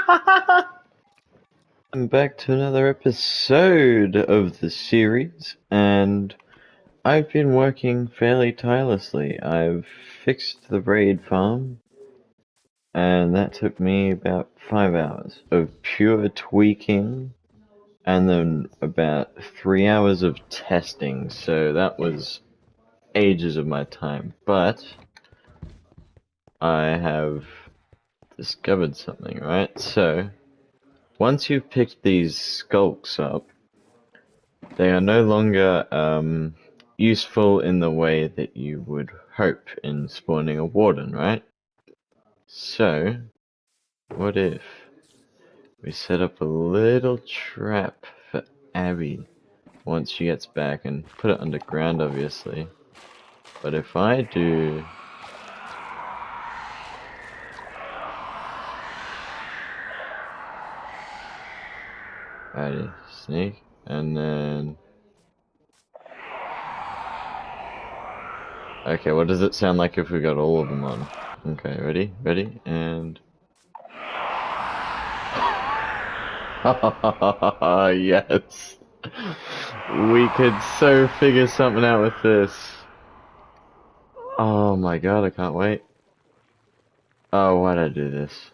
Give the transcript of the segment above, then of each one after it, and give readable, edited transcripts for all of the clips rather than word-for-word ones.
I'm back to another episode of the series, and I've been working fairly tirelessly. I've fixed the raid farm, and that took me about 5 hours of pure tweaking, and then about 3 hours of testing, so that was ages of my time. But I have discovered something, right? So, once you've picked these skulks up, they are no longer useful in the way that you would hope in spawning a warden, right? So, what if we set up a little trap for Abby once she gets back and put it underground, obviously. But if I do... Alrighty, sneak, and then... Okay, what does it sound like if we got all of them on? Okay, ready, and... Yes! We could so figure something out with this. Oh my god, I can't wait. Oh, why'd I do this?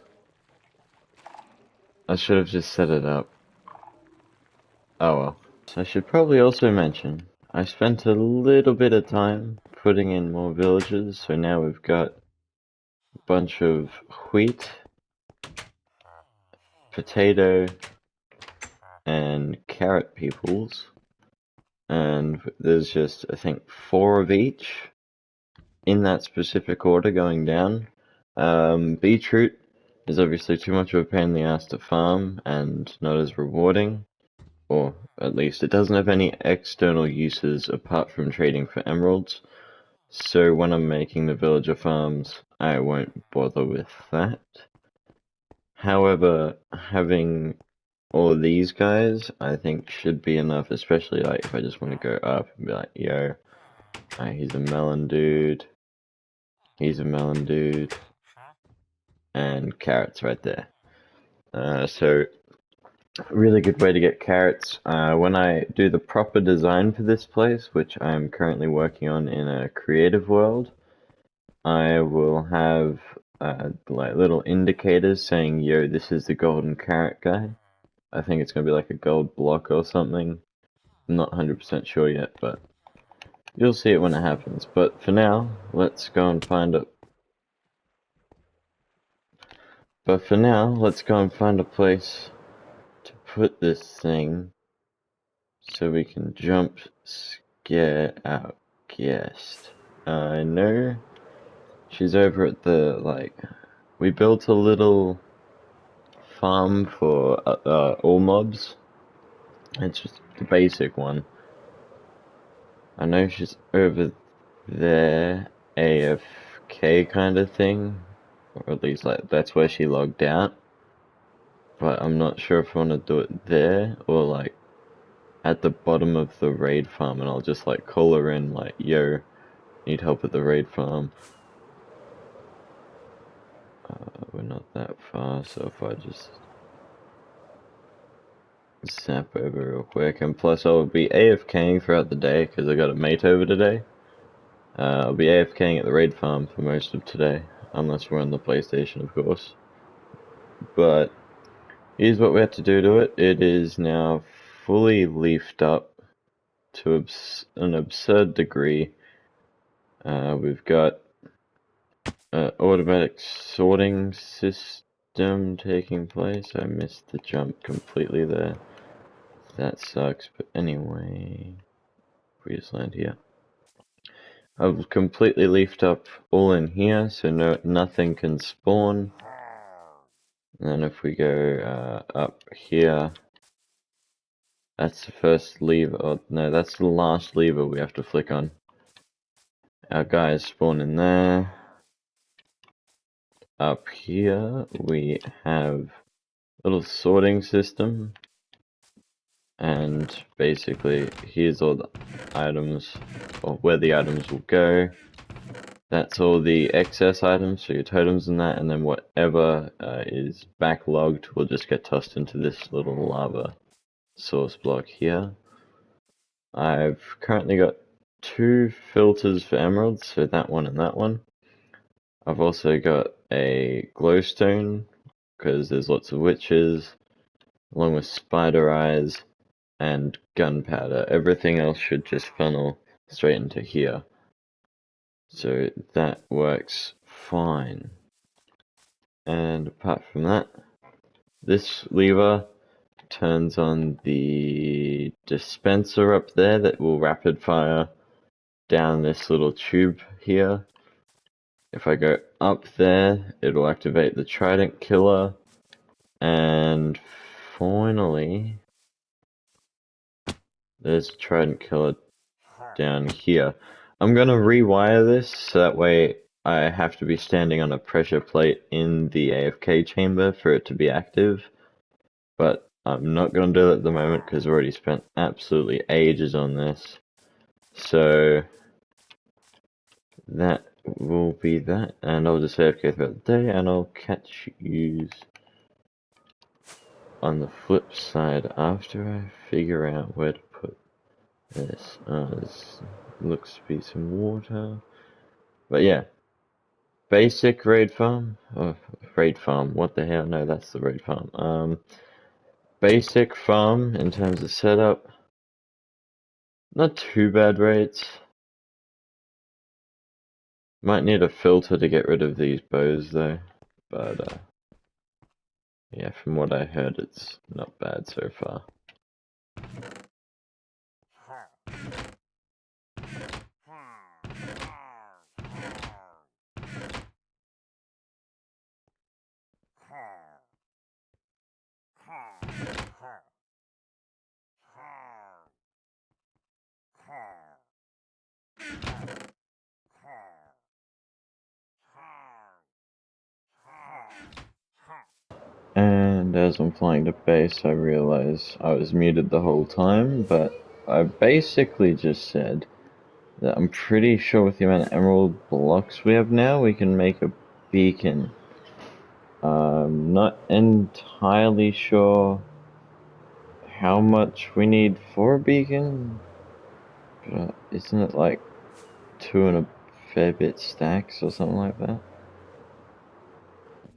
I should have just set it up. Oh well. So I should probably also mention, I spent a little bit of time putting in more villages, so now we've got a bunch of wheat, potato, and carrot peoples. And there's just, I think, 4 of each in that specific order going down. Beetroot is obviously too much of a pain in the ass to farm and not as rewarding, or at least it doesn't have any external uses apart from trading for emeralds. So when I'm making the villager farms, I won't bother with that. However, having all of these guys, I think should be enough, especially like if I just want to go up and be like, yo, he's a melon dude, he's a melon dude, and carrots right there. So really good way to get carrots. When I do the proper design for this place, which I'm currently working on in a creative world, I will have like little indicators saying, yo, this is the golden carrot guy. I think it's going to be like a gold block or something. I'm not 100% sure yet, but you'll see it when it happens. But for now, let's go and find a... But for now, let's go and find a place to put this thing so we can jump scare our guest. I know she's over at the, like, we built a little farm for all mobs. It's just the basic one. I know she's over there, AFK kind of thing, or at least like that's where she logged out. But I'm not sure if I want to do it there or like at the bottom of the raid farm, and I'll just like call her in like, yo, need help at the raid farm. We're not that far, so if I just zap over real quick, and plus I'll be AFKing throughout the day because I got a mate over today. I'll be AFKing at the raid farm for most of today, unless we're on the PlayStation, of course. But here's what we have to do to it. It is now fully leafed up to an absurd degree. We've got an automatic sorting system taking place. I missed the jump completely there. That sucks, but anyway, we just land here. I've completely leafed up all in here, so nothing can spawn. And then if we go up here, that's the first lever. Oh, no, that's the last lever we have to flick on. Our guys spawn in there. Up here, we have a little sorting system. And basically, here's all the items, or where the items will go. That's all the excess items, so your totems and that, and then whatever is backlogged will just get tossed into this little lava source block here. I've currently got 2 filters for emeralds, so that one and that one. I've also got a glowstone, because there's lots of witches, along with spider eyes and gunpowder. Everything else should just funnel straight into here. So that works fine. And apart from that, this lever turns on the dispenser up there that will rapid fire down this little tube here. If I go up there, it'll activate the Trident Killer, and finally, there's a Trident Killer down here. I'm gonna rewire this so that way I have to be standing on a pressure plate in the AFK chamber for it to be active, but I'm not gonna do it at the moment because I've already spent absolutely ages on this. So that will be that, and I'll just AFK throughout the day, and I'll catch you on the flip side after I figure out where to put this. This looks to be some water. But yeah, basic raid farm. Oh, raid farm. What the hell? No, that's the raid farm. Basic farm in terms of setup. Not too bad rates. Might need a filter to get rid of these bows though. But yeah, from what I heard, it's not bad so far. And as I'm flying to base, I realize I was muted the whole time, but I basically just said that I'm pretty sure with the amount of emerald blocks we have now, we can make a beacon. I'm not entirely sure how much we need for a beacon, but isn't it like 2 and a fair bit stacks or something like that? I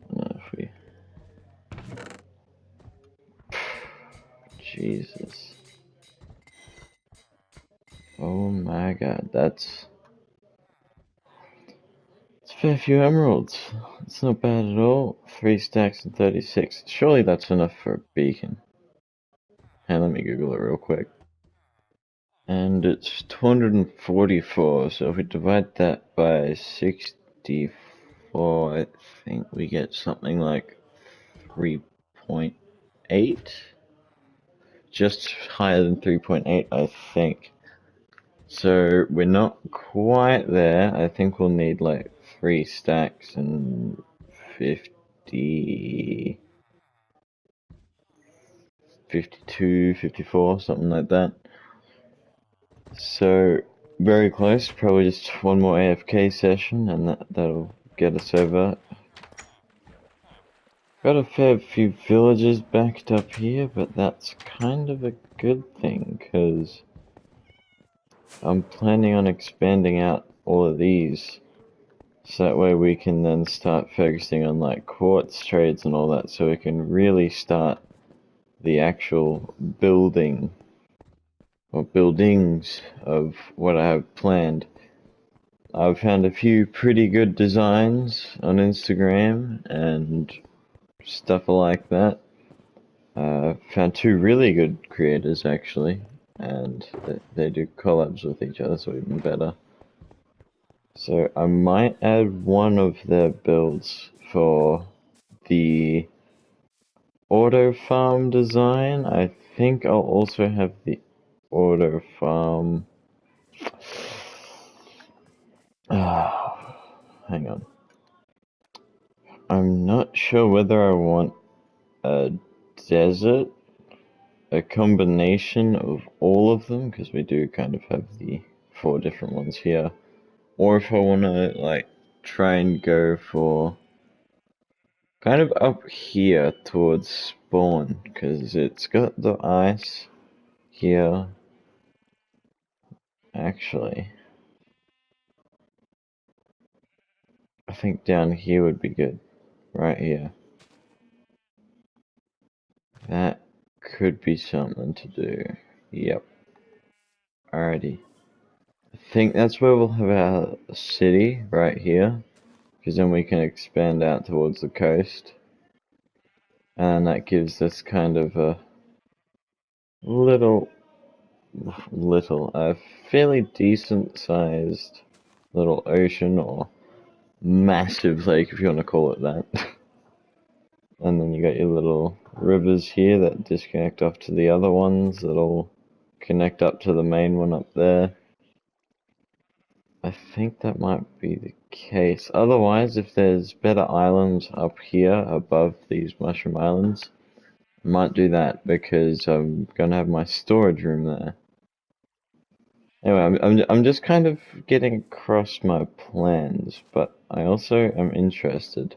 don't know if we... Jesus. Oh my god, that's a fair few emeralds. It's not bad at all. 3 stacks and 36. Surely that's enough for a beacon. Hey, let me Google it real quick. And it's 244, so if we divide that by 64, I think we get something like 3.8? Just higher than 3.8, I think. So we're not quite there. I think we'll need like 3 stacks and 50, 52, 54, something like that. So very close. Probably just one more AFK session, and that'll get us over. Got a fair few villages backed up here, but that's kind of a good thing, because I'm planning on expanding out all of these. So that way we can then start focusing on like quartz trades and all that, so we can really start the actual building or buildings of what I have planned. I've found a few pretty good designs on Instagram and stuff like that. Found 2 really good creators actually, and they do collabs with each other, so even better. So I might add one of their builds for the auto farm design. I think I'll also have the auto farm. Hang on. I'm not sure whether I want a desert, a combination of all of them, because we do kind of have the 4 different ones here, or if I want to like try and go for kind of up here towards spawn, because it's got the ice here. Actually, I think down here would be good, right here. That could be something to do. Yep. Alrighty. I think that's where we'll have our city, right here. Because then we can expand out towards the coast. And that gives us kind of a a fairly decent sized little ocean or massive lake, if you want to call it that. And then you got your little rivers here that disconnect off to the other ones that'll connect up to the main one up there. I think that might be the case. Otherwise, if there's better islands up here above these mushroom islands, I might do that because I'm gonna have my storage room there. Anyway, I'm just kind of getting across my plans, but I also am interested.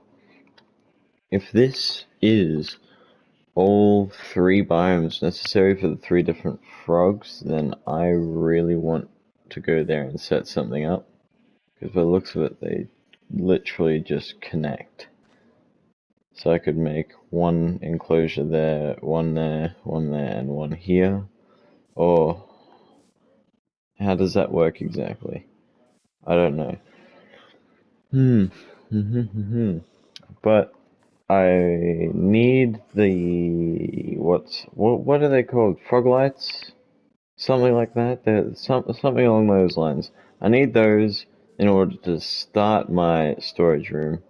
If this is all three biomes necessary for the three different frogs, then I really want to go there and set something up. Because by the looks of it, they literally just connect. So I could make one enclosure there, and one here. Or how does that work exactly? I don't know. But I need the what are they called? Frog lights? Something like that. Something along those lines. I need those in order to start my storage room,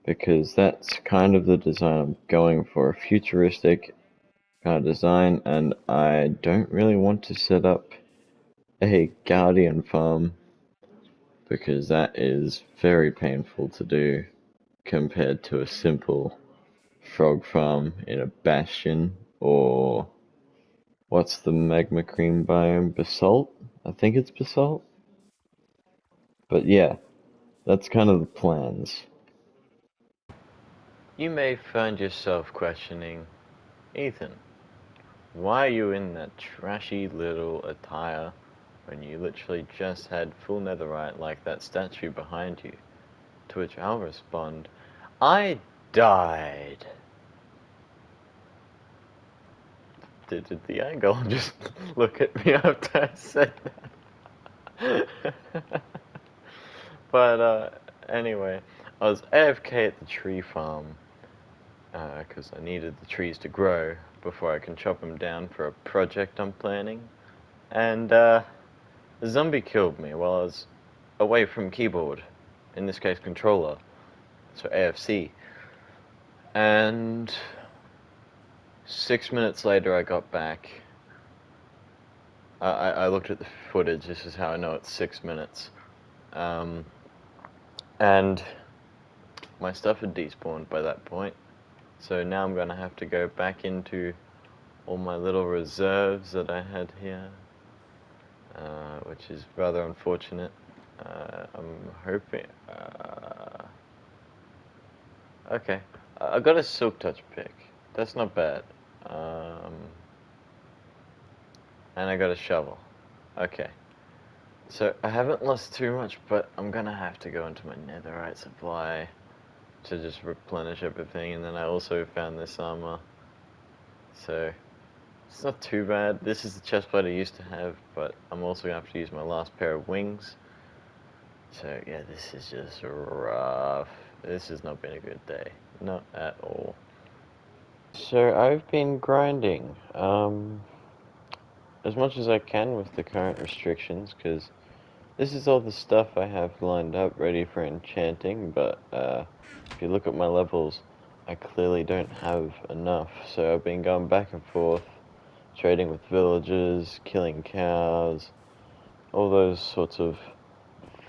because that's kind of the design I'm going for, a futuristic kind of design, and I don't really want to set up a guardian farm because that is very painful to do compared to a simple frog farm in a bastion, or what's the magma cream biome? Basalt? I think it's basalt. But yeah, that's kind of the plans. You may find yourself questioning, Ethan, why are you in that trashy little attire when you literally just had full netherite like that statue behind you? To which I'll respond, I died. Did the angle just look at me after I said that? But anyway, I was AFK at the tree farm because I needed the trees to grow before I can chop them down for a project I'm planning. And a zombie killed me while I was away from keyboard, in this case controller, so AFC. And 6 minutes later I got back. I looked at the footage, this is how I know it's 6 minutes. And my stuff had despawned by that point. So now I'm gonna have to go back into all my little reserves that I had here, which is rather unfortunate. I'm hoping. Okay, I got a Silk Touch pick. That's not bad. And I got a shovel. Okay. So I haven't lost too much, but I'm gonna have to go into my netherite supply to just replenish everything, and then I also found this armor. So it's not too bad. This is the chestplate I used to have, but I'm also gonna have to use my last pair of wings. So yeah, this is just rough. This has not been a good day. Not at all. So I've been grinding, as much as I can with the current restrictions, because this is all the stuff I have lined up ready for enchanting, but if you look at my levels, I clearly don't have enough. So I've been going back and forth, trading with villagers, killing cows, all those sorts of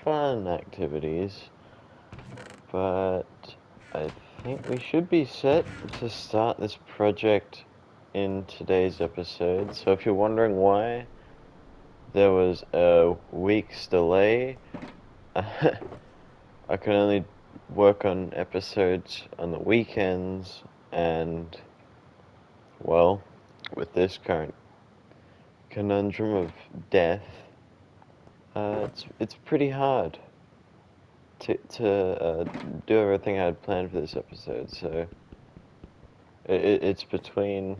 fun activities. But I think we should be set to start this project in today's episode. So if you're wondering why there was a week's delay, I can only work on episodes on the weekends, and, well, with this current conundrum of death, it's pretty hard to do everything I had planned for this episode. So it's between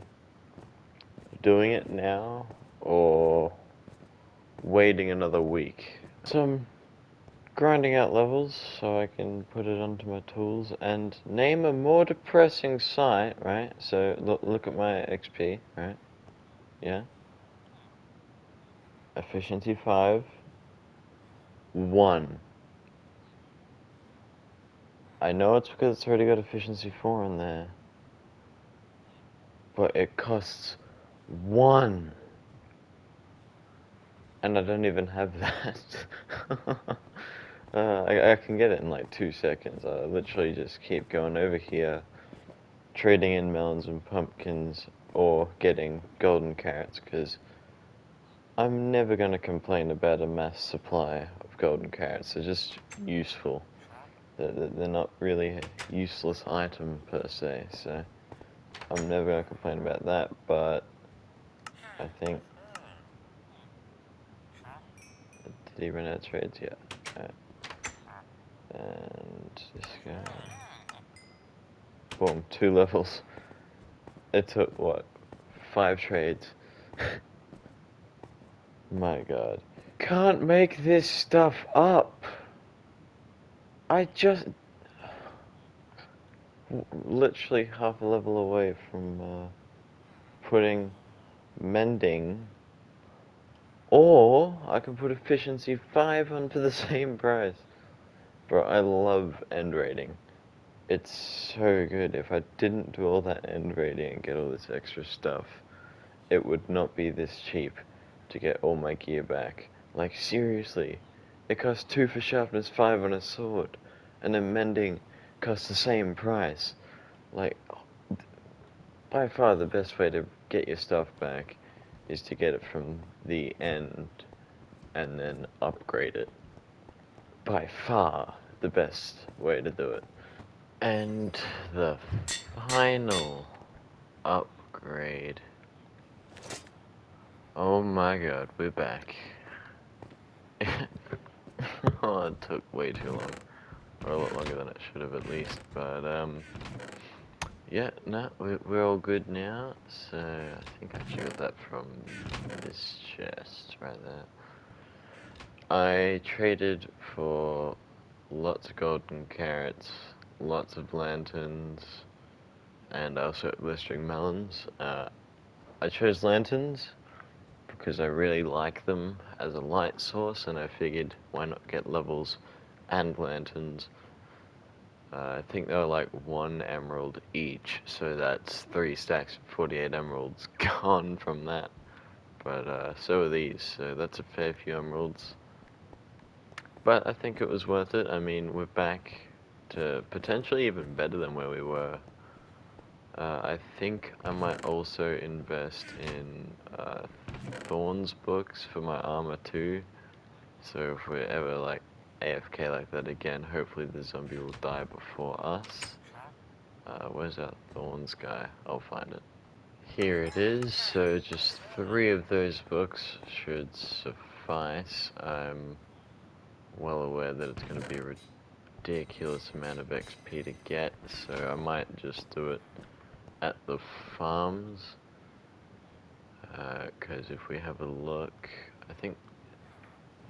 doing it now or waiting another week. So I'm grinding out levels so I can put it onto my tools and name a more depressing site, right? So look at my XP, right? Yeah. Efficiency 5, 1. I know it's because it's already got efficiency 4 in there, but it costs 1. And I don't even have that. I can get it in like 2 seconds. I literally just keep going over here, trading in melons and pumpkins, or getting golden carrots, because I'm never going to complain about a mass supply of golden carrots. They're just useful. They're not really a useless item per se, so I'm never going to complain about that, but I think... Did he run out of trades? Yeah. And this guy... Boom, 2 levels. It took, what, 5 trades? My god. Can't make this stuff up! I just... Literally half a level away from putting mending, or I can put efficiency 5 onto the same price. Bro, I love end rating. It's so good. If I didn't do all that end rating and get all this extra stuff, it would not be this cheap to get all my gear back. Like, seriously, it costs 2 for sharpness, 5 on a sword, and then mending costs the same price. Like, by far the best way to get your stuff back is to get it from the end and then upgrade it. By far the best way to do it. And the final upgrade. Oh my god, we're back. Oh, it took way too long. Or a lot longer than it should have at least, but yeah, no, we're all good now, so I think I actually got that from this chest right there. I traded for lots of golden carrots, lots of lanterns, and also blistering melons. I chose lanterns because I really like them as a light source, and I figured why not get levels and lanterns. I think they were like 1 emerald each, so that's 3 stacks of 48 emeralds gone from that. But so are these, so that's a fair few emeralds. But I think it was worth it. I mean, we're back to potentially even better than where we were. I think I might also invest in Thorns books for my armor too. So if we're ever like AFK like that again, hopefully the zombie will die before us. Where's that Thorns guy? I'll find it. Here it is. So just 3 of those books should suffice. I'm well aware that it's going to be a ridiculous amount of XP to get, so I might just do it at the farms. Because if we have a look, I think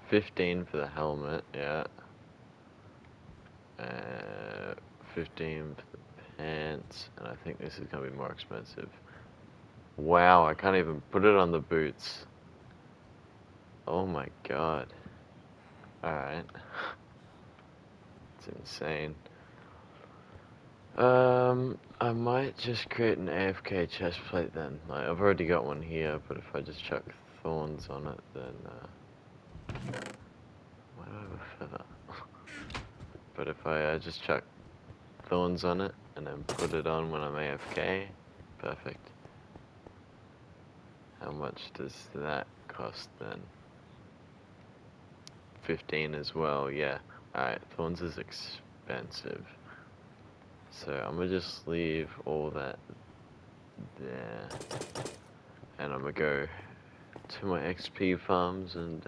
15 for the helmet, yeah. 15 for the pants, and I think this is going to be more expensive. Wow, I can't even put it on the boots. Oh my god. Alright. It's insane. I might just create an AFK chest plate then. Like, I've already got one here, but if I just chuck thorns on it, then, why do I have a feather? But if I just chuck thorns on it, and then put it on when I'm AFK, perfect. How much does that cost then? 15 as well, yeah. Alright, Thorns is expensive. So I'm gonna just leave all that there. And I'm gonna go to my XP farms and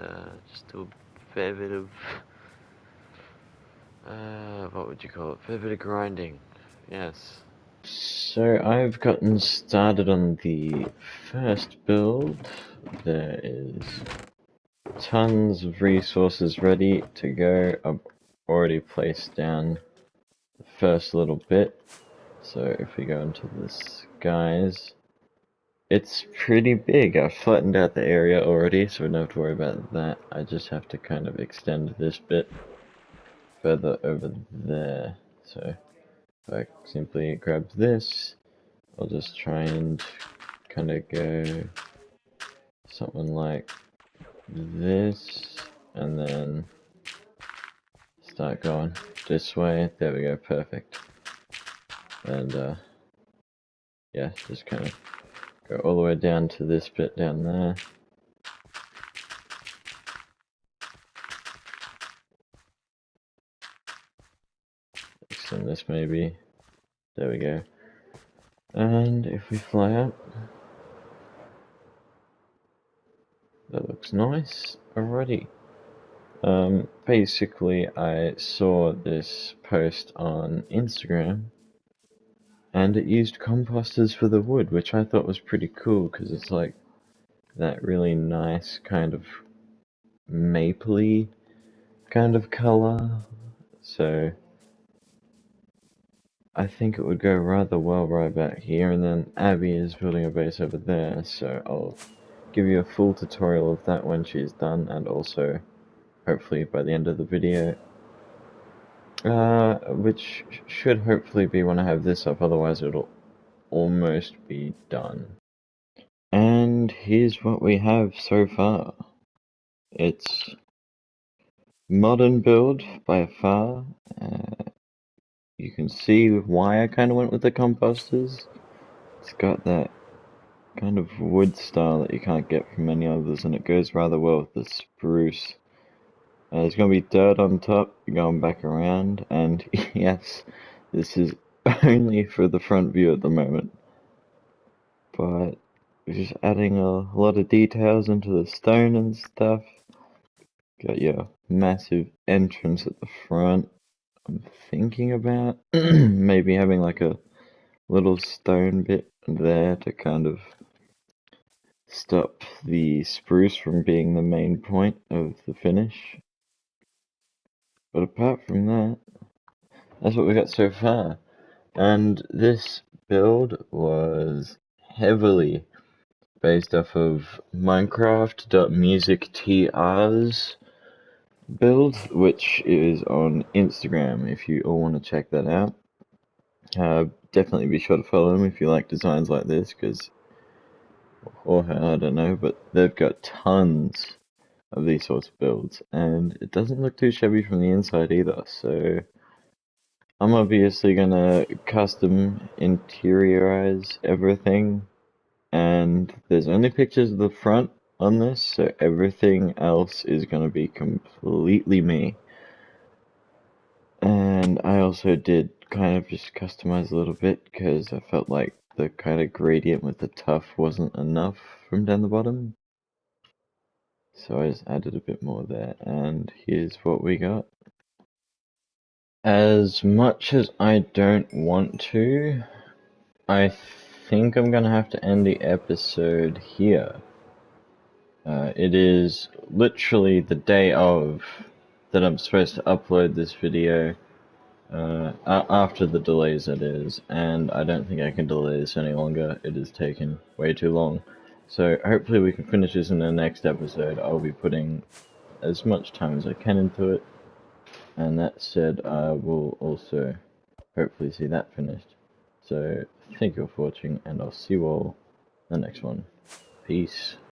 just do a fair bit of, what would you call it? Fair bit of grinding. Yes. So I've gotten started on the first build. There is tons of resources ready to go. I've already placed down the first little bit. So if we go into this, guys, it's pretty big. I've flattened out the area already, so we don't have to worry about that. I just have to kind of extend this bit further over there. So if I simply grab this, I'll just try and kind of go something like this, and then start going this way. There we go, perfect. And yeah, just kind of go all the way down to this bit down there. Extend this maybe. There we go. And if we fly up, that looks nice. Alrighty. Basically, I saw this post on Instagram, and it used composters for the wood, which I thought was pretty cool, because it's like that really nice kind of mapley kind of color. So I think it would go rather well right back here, and then Abby is building a base over there, so I'll give you a full tutorial of that when she's done, and also hopefully by the end of the video, which should hopefully be when I have this up, otherwise it'll almost be done. And here's what we have so far. It's modern build by far. You can see why I kind of went with the composters. It's got that kind of wood style that you can't get from many others, and it goes rather well with the spruce. There's going to be dirt on top, going back around, and yes, this is only for the front view at the moment. But we're just adding a lot of details into the stone and stuff. Got your massive entrance at the front. I'm thinking about maybe having like a little stone bit there to kind of stop the spruce from being the main point of the finish. But apart from that, that's what we got so far. And this build was heavily based off of Minecraft.musictr's build, which is on Instagram if you all want to check that out. Definitely be sure to follow them if you like designs like this, because, or her, I don't know, but they've got tons of these sorts of builds, and it doesn't look too shabby from the inside either, so I'm obviously gonna custom interiorize everything, and there's only pictures of the front on this, so everything else is gonna be completely me. And I also did kind of just customize a little bit, because I felt like the kind of gradient with the tuff wasn't enough from down the bottom. So I just added a bit more there, and here's what we got. As much as I don't want to, I think I'm gonna have to end the episode here. It is literally the day of that I'm supposed to upload this video, after the delays it is, and I don't think I can delay this any longer. It has taken way too long. So hopefully we can finish this in the next episode. I'll be putting as much time as I can into it, and that said, I will also hopefully see that finished. So thank you all for watching, and I'll see you all in the next one. Peace.